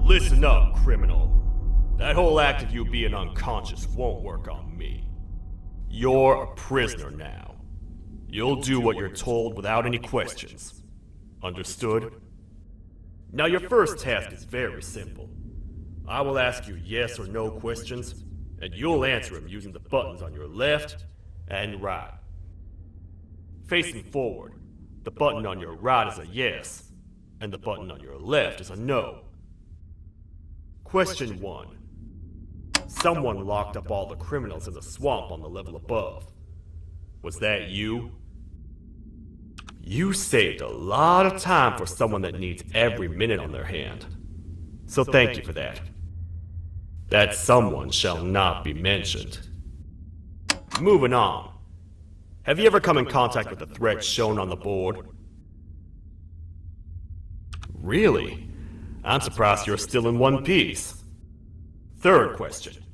Listen up, criminal. That whole act of you being unconscious won't work on me. You're a prisoner now. You'll do what you're told without any questions. Understood? Now your first task is very simple. I will ask you yes or no questions, and you'll answer them using the buttons on your left and right. Facing forward, the button on your right is a yes, and the button on your left is a no. Question 1. Someone locked up all the criminals in the swamp on the level above. Was that you? You saved a lot of time for someone that needs every minute on their hand. So thank you for that. That someone shall not be mentioned. Moving on. Have you ever come in contact with the threat shown on the board? Really? I'm surprised you're still in one piece. Third question.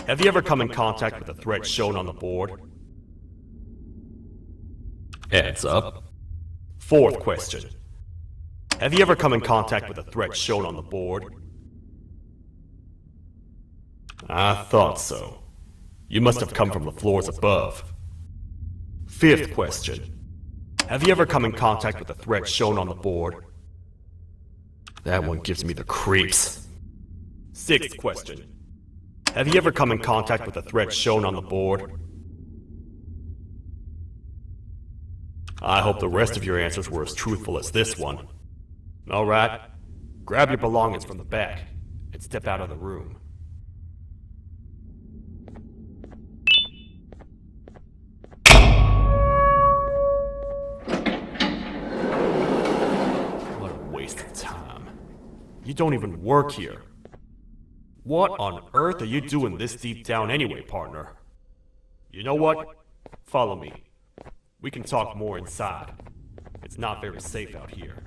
Have you ever come in contact with the threat shown on the board? Heads up. Fourth question. Have you ever come in contact with the threat shown on the board? I thought so. You must have come from the floors above. Fifth question. Have you ever come in contact with the threat shown on the board? That one gives me the creeps. Sixth question. Have you ever come in contact with the threat shown on the board? I hope the rest of your answers were as truthful as this one. Alright, grab your belongings from the back and step out of the room. What a waste of time. You don't even work here. What on earth are you doing this deep down anyway, partner? You know what? Follow me. We can talk more inside. It's not very safe out here.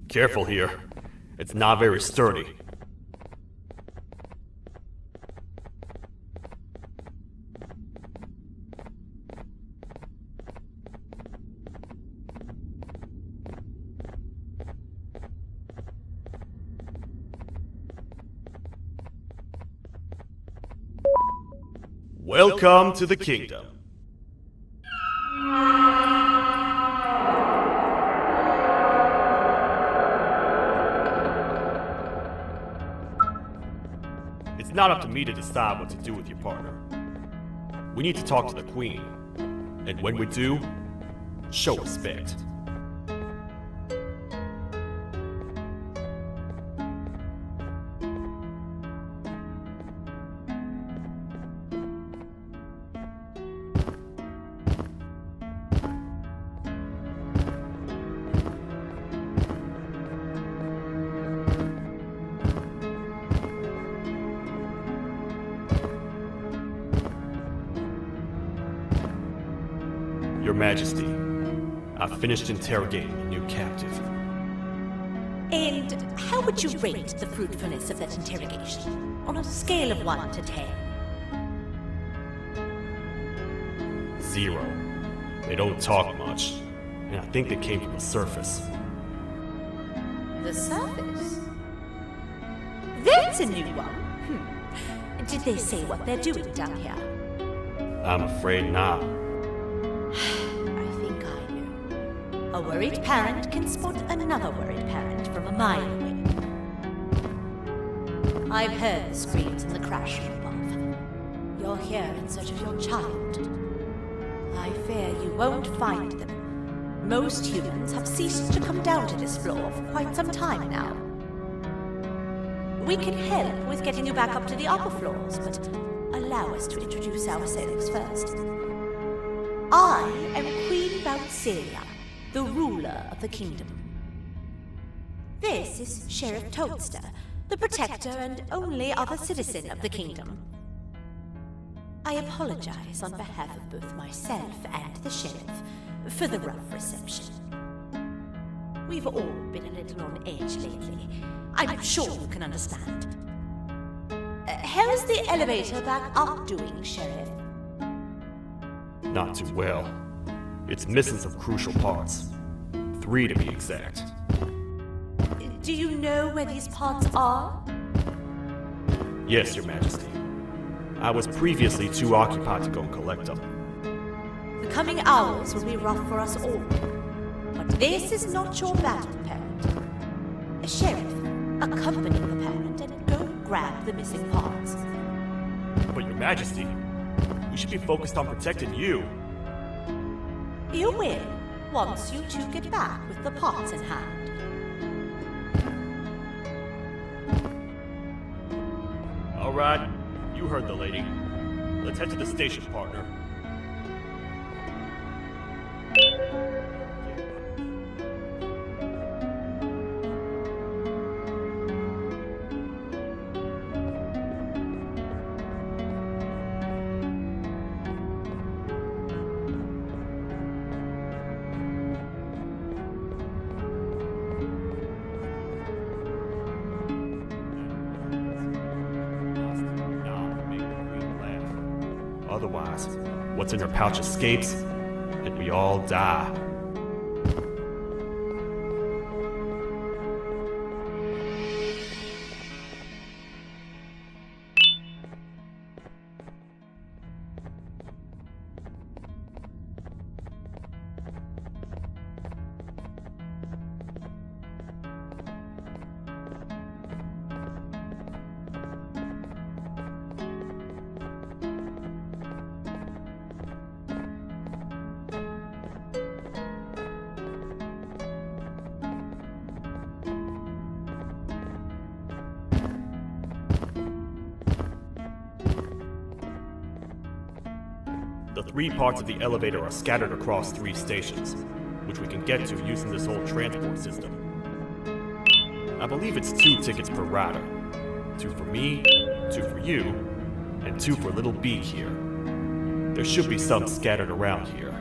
Careful here. It's not very sturdy. Welcome to the kingdom. It's not up to me to decide what to do with your partner. We need to talk to the Queen. And when we do, show respect. Your Majesty, I've finished interrogating the new captive. And how would you rate the fruitfulness of that interrogation? On a scale of 1 to 10? 0. They don't talk much, and I think they came from the surface. The surface? That's a new one. Did they say what they're doing down here? I'm afraid not. I think I know. A worried parent can spot another worried parent from a mile away. I've heard the screams and the crash from above. You're here in search of your child. I fear you won't find them. Most humans have ceased to come down to this floor for quite some time now. We can help with getting you back up to the upper floors, but allow us to introduce ourselves first. I am Queen Bouncelia, the ruler of the kingdom. This is Sheriff Toadster, the protector and only other citizen of the kingdom. I apologize on behalf of both myself and the sheriff for the rough reception. We've all been a little on edge lately. I'm sure you can understand. How's the elevator back up doing, Sheriff? Not too well. It's missing some crucial parts. 3 to be exact. Do you know where these parts are? Yes, Your Majesty. I was previously too occupied to go and collect them. The coming hours will be rough for us all. But this is not your battle, parent. Sheriff, accompany the parent and go grab the missing parts. But Your Majesty, we should be focused on protecting you. You will, once you two get back with the parts in hand. All right, you heard the lady. Let's head to the station, partner. Otherwise, what's in her pouch escapes, and we all die. The 3 parts of the elevator are scattered across 3 stations, which we can get to using this old transport system. I believe it's 2 tickets per rider. 2 for me, 2 for you, and 2 for little B here. There should be some scattered around here.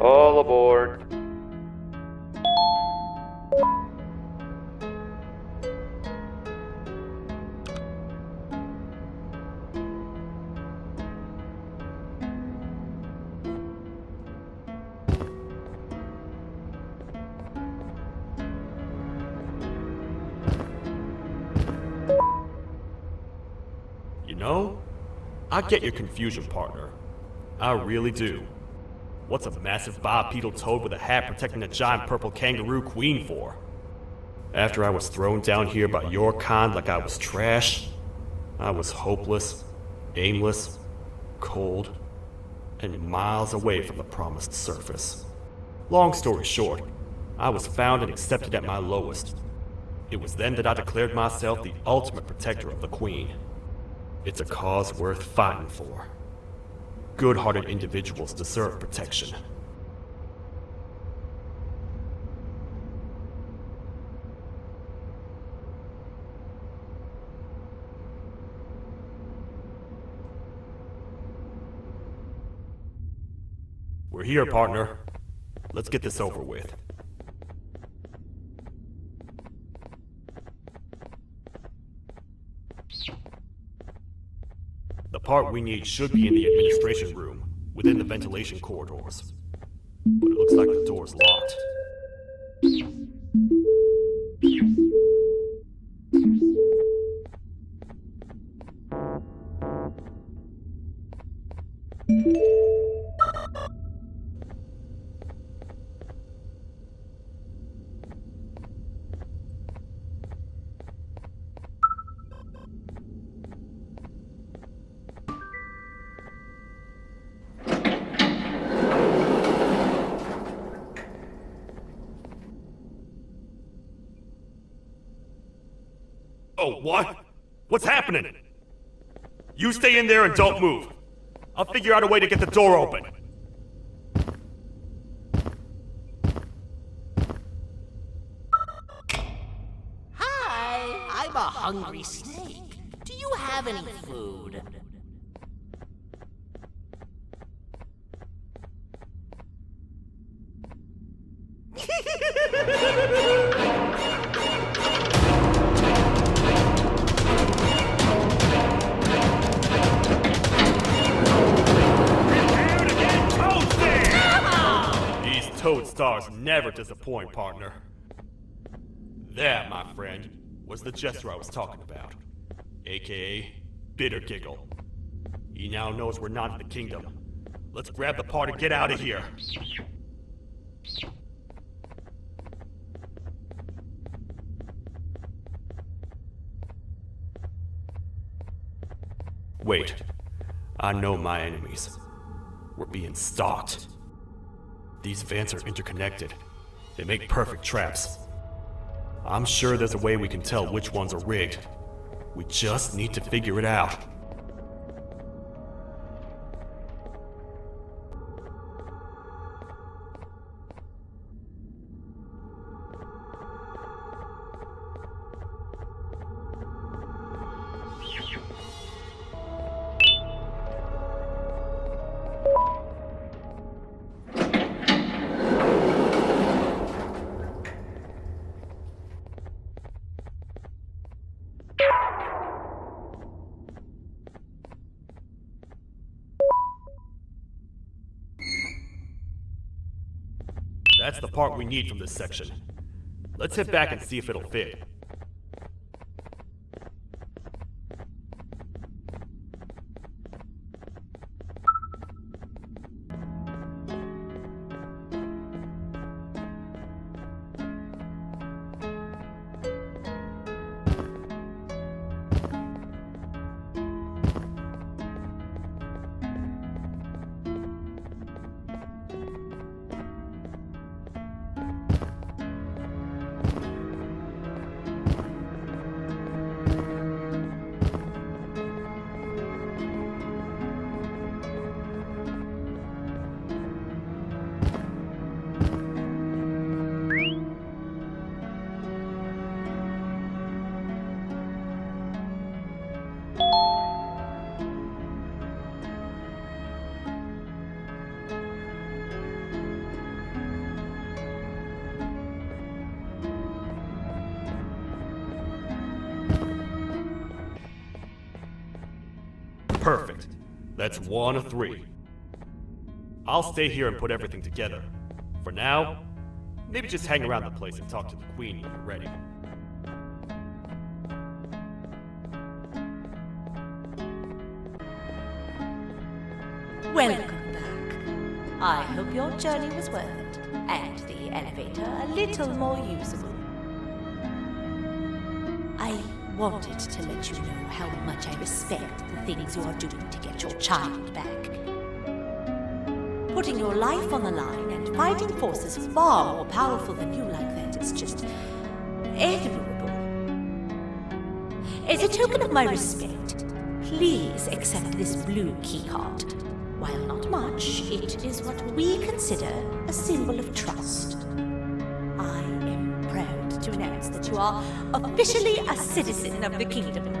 All aboard. You know, I get your confusion, partner. I really do. What's a massive bipedal toad with a hat protecting a giant purple kangaroo queen for? After I was thrown down here by your kind like I was trash, I was hopeless, aimless, cold, and miles away from the promised surface. Long story short, I was found and accepted at my lowest. It was then that I declared myself the ultimate protector of the Queen. It's a cause worth fighting for. Good-hearted individuals deserve protection. We're here, partner. Let's get this over with. The part we need should be in the administration room, within the ventilation corridors. But it looks like the door's locked. Oh, what? What's happening? You stay in there and don't move. I'll figure out a way to get the door open. Hi, I'm a hungry snake. Do you have any food? Toad stars never disappoint, partner. That, my friend, was the jester I was talking about, aka Bitter Giggle. He now knows we're not in the kingdom. Let's grab the part and get out of here. Wait, I know my enemies. We're being stalked. These vents are interconnected. They make perfect traps. I'm sure there's a way we can tell which ones are rigged. We just need to figure it out. That's the part we need from this section. Let's head back and see if it'll fit. Perfect. That's 1 of 3. I'll stay here and put everything together. For now, maybe just hang around the place and talk to the Queen when you're ready. Welcome back. I hope your journey was worth it, and the elevator a little more usable. I wanted to let you know how much I respect the things you are doing to get your child back. Putting your life on the line and fighting forces far more powerful than you like that is just admirable. As a token of my respect, please accept this blue keycard. While not much, it is what we consider a symbol of trust. I am proud to announce that you are officially a citizen of the kingdom.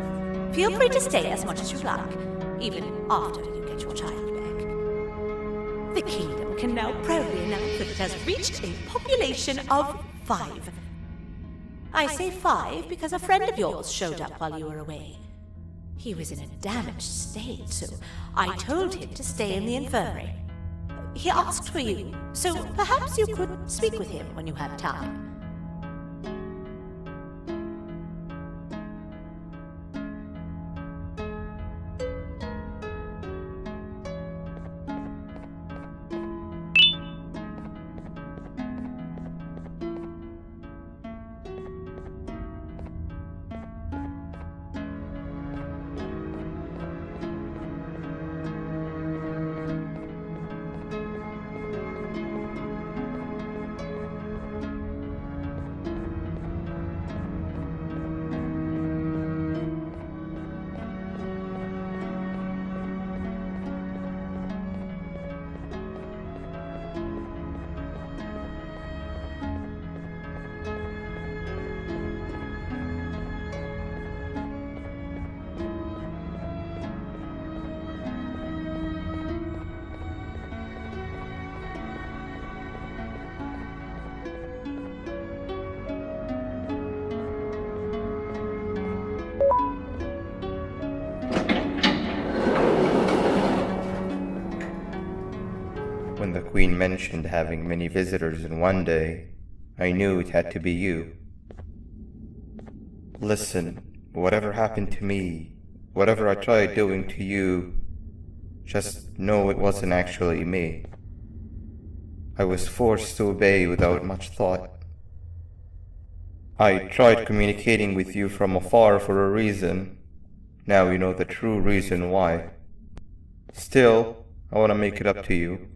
Feel free to stay as much as you like, even after you get your child back. The kingdom can now proudly announce that it has reached a population of 5. I say 5 because a friend of yours showed up while you were away. He was in a damaged state, so I told him to stay in the infirmary. He asked for you, so perhaps you could speak with him when you have time. When the Queen mentioned having many visitors in one day, I knew it had to be you. Listen, whatever happened to me, whatever I tried doing to you, just know it wasn't actually me. I was forced to obey without much thought. I tried communicating with you from afar for a reason. Now you know the true reason why. Still, I want to make it up to you.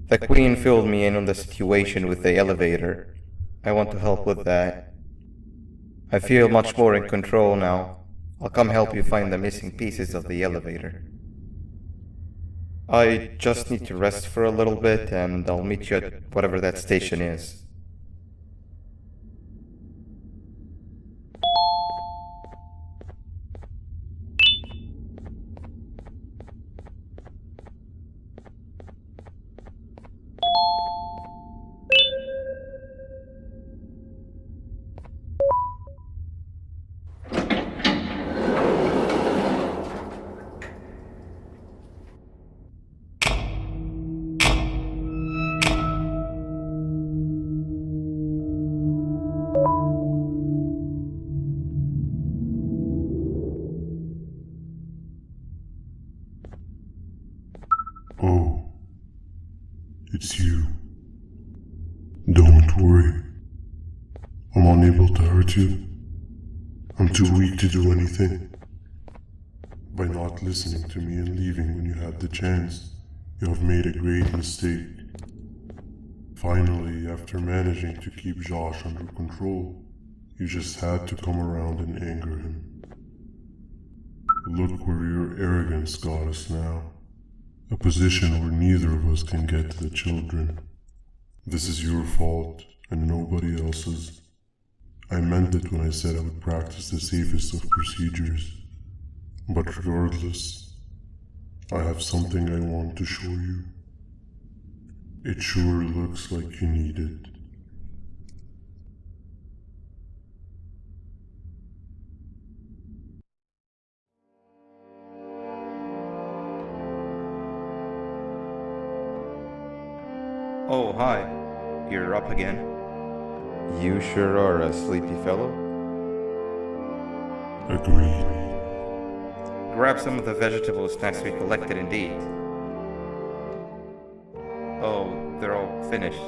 The Queen filled me in on the situation with the elevator. I want to help with that. I feel much more in control now. I'll come help you find the missing pieces of the elevator. I just need to rest for a little bit and I'll meet you at whatever that station is. Oh, it's you. Don't worry. I'm unable to hurt you. I'm too weak to do anything. By not listening to me and leaving when you had the chance, you have made a great mistake. Finally, after managing to keep Josh under control, you just had to come around and anger him. Look where your arrogance got us now. A position where neither of us can get to the children. This is your fault and nobody else's. I meant it when I said I would practice the safest of procedures. But regardless, I have something I want to show you. It sure looks like you need it. Oh, hi. You're up again. You sure are a sleepy fellow. Agreed. Grab some of the vegetable snacks we collected indeed. Oh, they're all finished.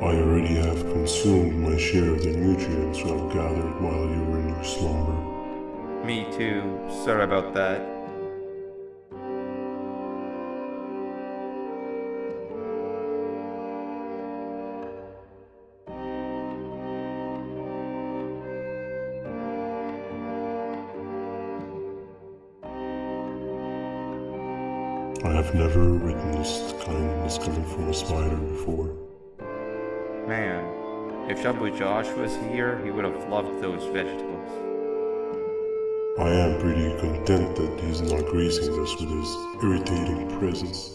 I already have consumed my share of the nutrients I've gathered while you were in your slumber. Me too. Sorry about that. I have never witnessed kindness coming from a spider before. Man, if Shabu Josh was here, he would have loved those vegetables. I am pretty content that he's not gracing us with his irritating presence.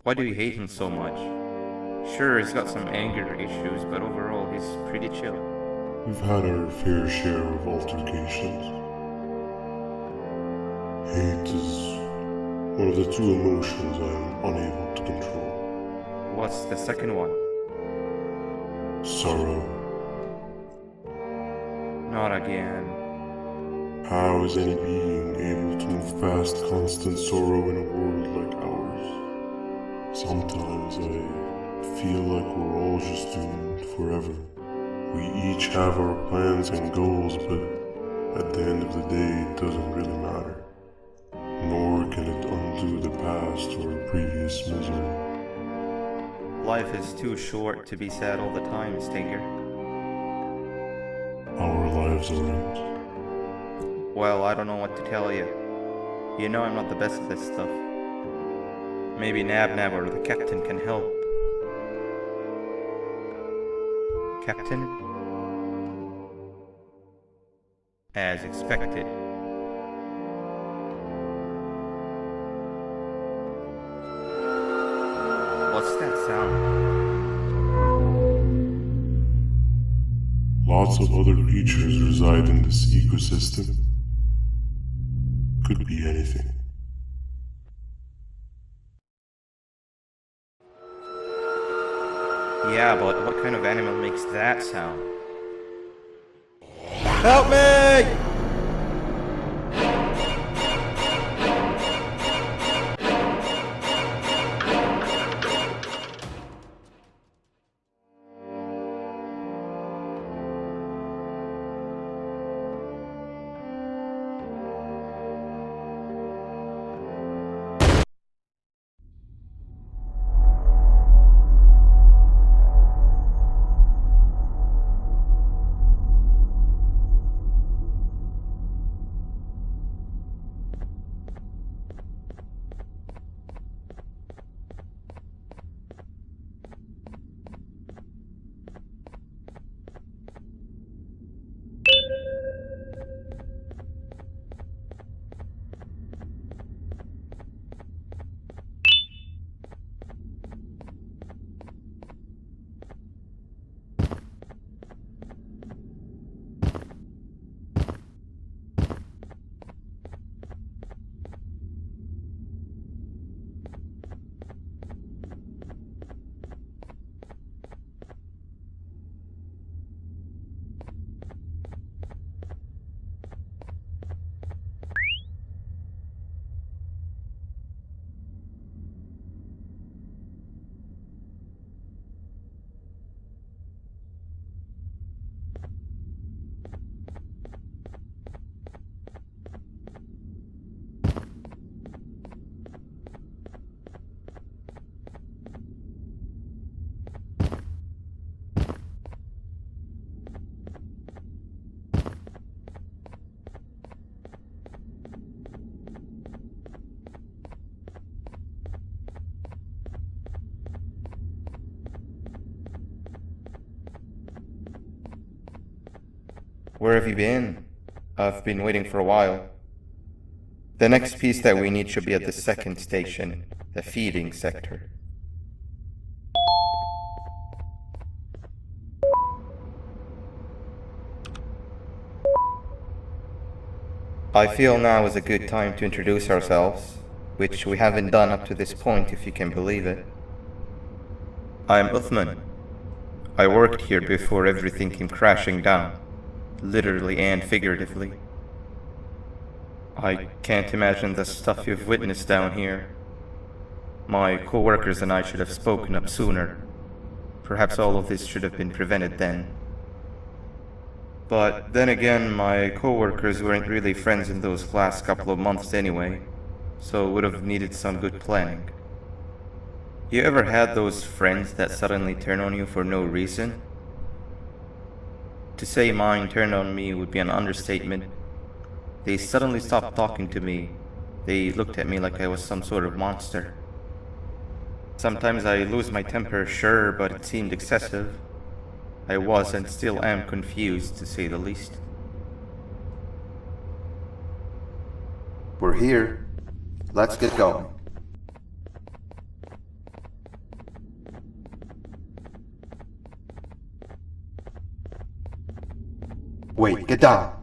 Why do you hate him so much? Sure, he's got some anger issues, but overall he's pretty chill. We've had our fair share of altercations. Hate is one of the two emotions I am unable to control. What's the second one? Sorrow. Not again. How is any being able to move past constant sorrow in a world like ours? Sometimes I feel like we're all just doomed forever. We each have our plans and goals, but at the end of the day, it doesn't really matter. Nor can it undo the past or previous misery. Life is too short to be sad all the time, Stinger. Our lives aren't. Well, I don't know what to tell you. You know I'm not the best at this stuff. Maybe Nab or the captain can help. Captain? As expected. What's that sound? Lots of other creatures reside in this ecosystem. Could be anything. Yeah, but what kind of animal makes that sound? Help me! Where have you been? I've been waiting for a while. The next piece that we need should be at the second station, the feeding sector. I feel now is a good time to introduce ourselves. which we haven't done up to this point, if you can believe it. I'm Uthman. I worked here before everything came crashing down, literally and figuratively. I can't imagine the stuff you've witnessed down here. My co-workers and I should have spoken up sooner. Perhaps all of this should have been prevented then. But then again, my co-workers weren't really friends in those last couple of months anyway, so would have needed some good planning. You ever had those friends that suddenly turn on you for no reason? To say mine turned on me would be an understatement. They suddenly stopped talking to me. They looked at me like I was some sort of monster. Sometimes I lose my temper, sure, but it seemed excessive. I was and still am confused, to say the least. We're here. Let's get going. Wait, get down.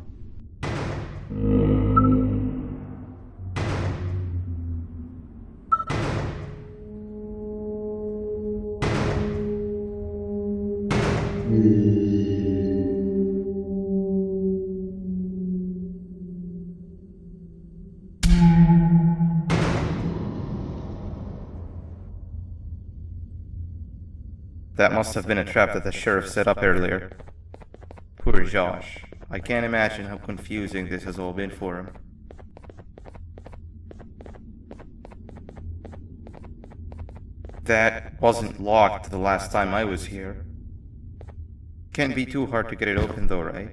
That must have been a trap that the sheriff set up earlier. Poor Josh. I can't imagine how confusing this has all been for him. That wasn't locked the last time I was here. Can't be too hard to get it open though, right?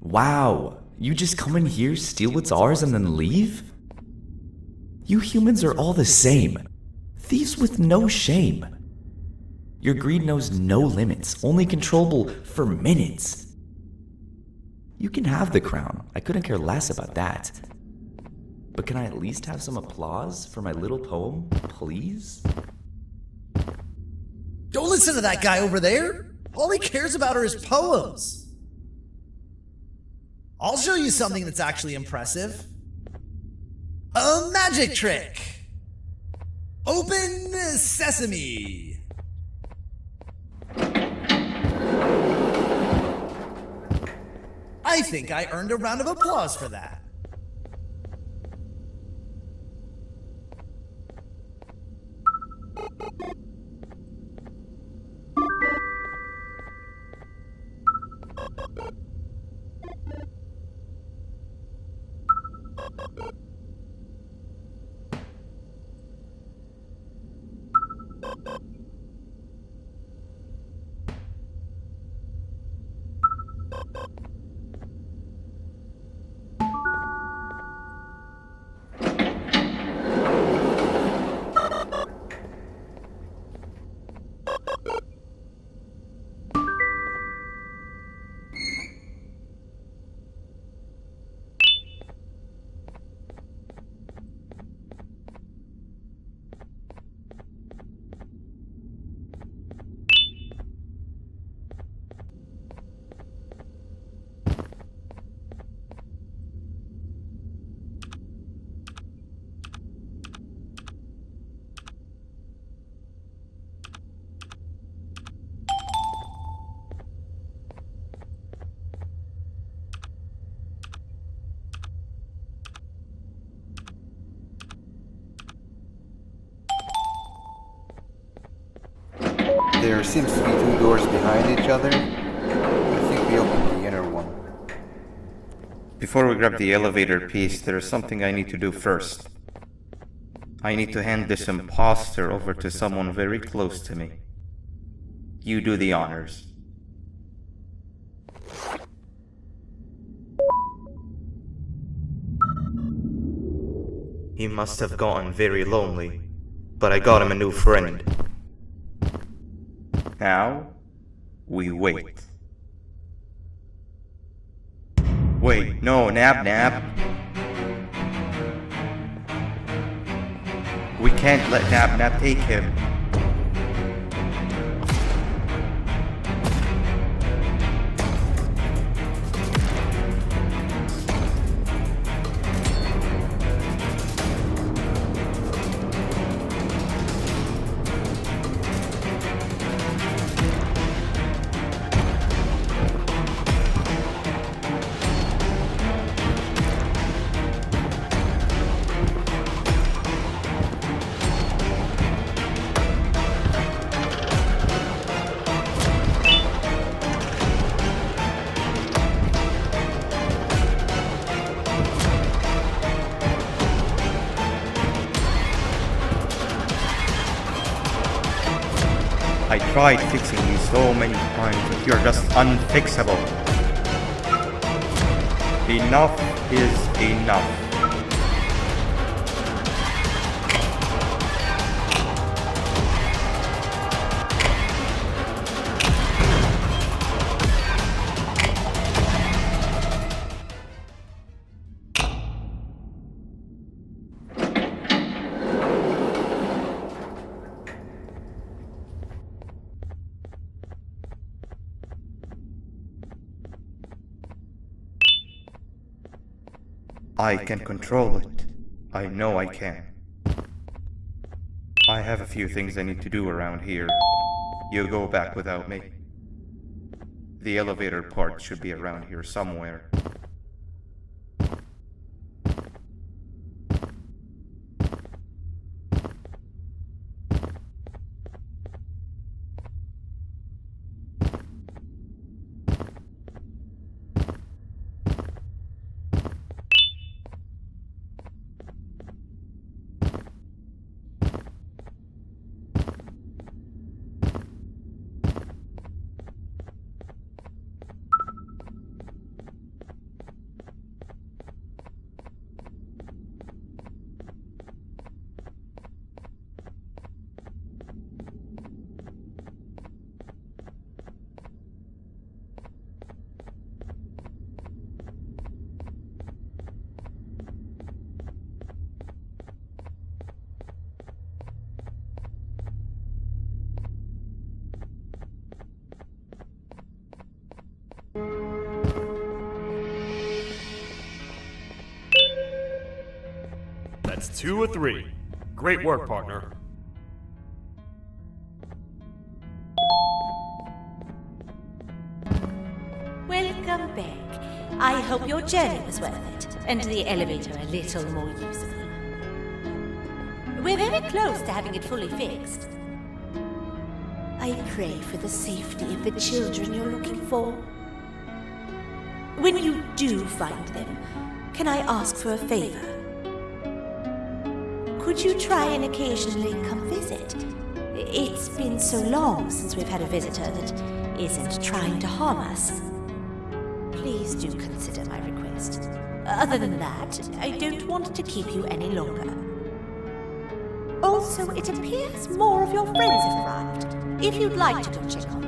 Wow, you just come in here, steal what's ours, and then leave? You humans are all the same. Thieves with no shame. Your greed knows no limits, only controllable for minutes. You can have the crown, I couldn't care less about that. But can I at least have some applause for my little poem, please? Don't listen to that guy over there. All he cares about are his poems. I'll show you something that's actually impressive. A magic trick. Open sesame. I think I earned a round of applause for that. There seems to be two doors behind each other. I think we opened the inner one. Before we grab the elevator piece, there is something I need to do first. I need to hand this imposter over to someone very close to me. You do the honors. He must have gotten very lonely, but I got him a new friend. Now, we wait. Wait, no, Nab. We can't let Nab take him. I tried fixing you so many times, but you're just unfixable. Enough is enough. I can control it. I know I can. I have a few things I need to do around here. You go back without me. The elevator part should be around here somewhere. That's 2 or 3. Great work, partner. Welcome back. I hope your journey was worth it, and the elevator a little more usable. We're very close to having it fully fixed. I pray for the safety of the children you're looking for. When you do find them, can I ask for a favor? Could you try and occasionally come visit? It's been so long since we've had a visitor that isn't trying to harm us. Please do consider my request. Other than that, I don't want to keep you any longer. Also, it appears more of your friends have arrived. If you'd like to go check on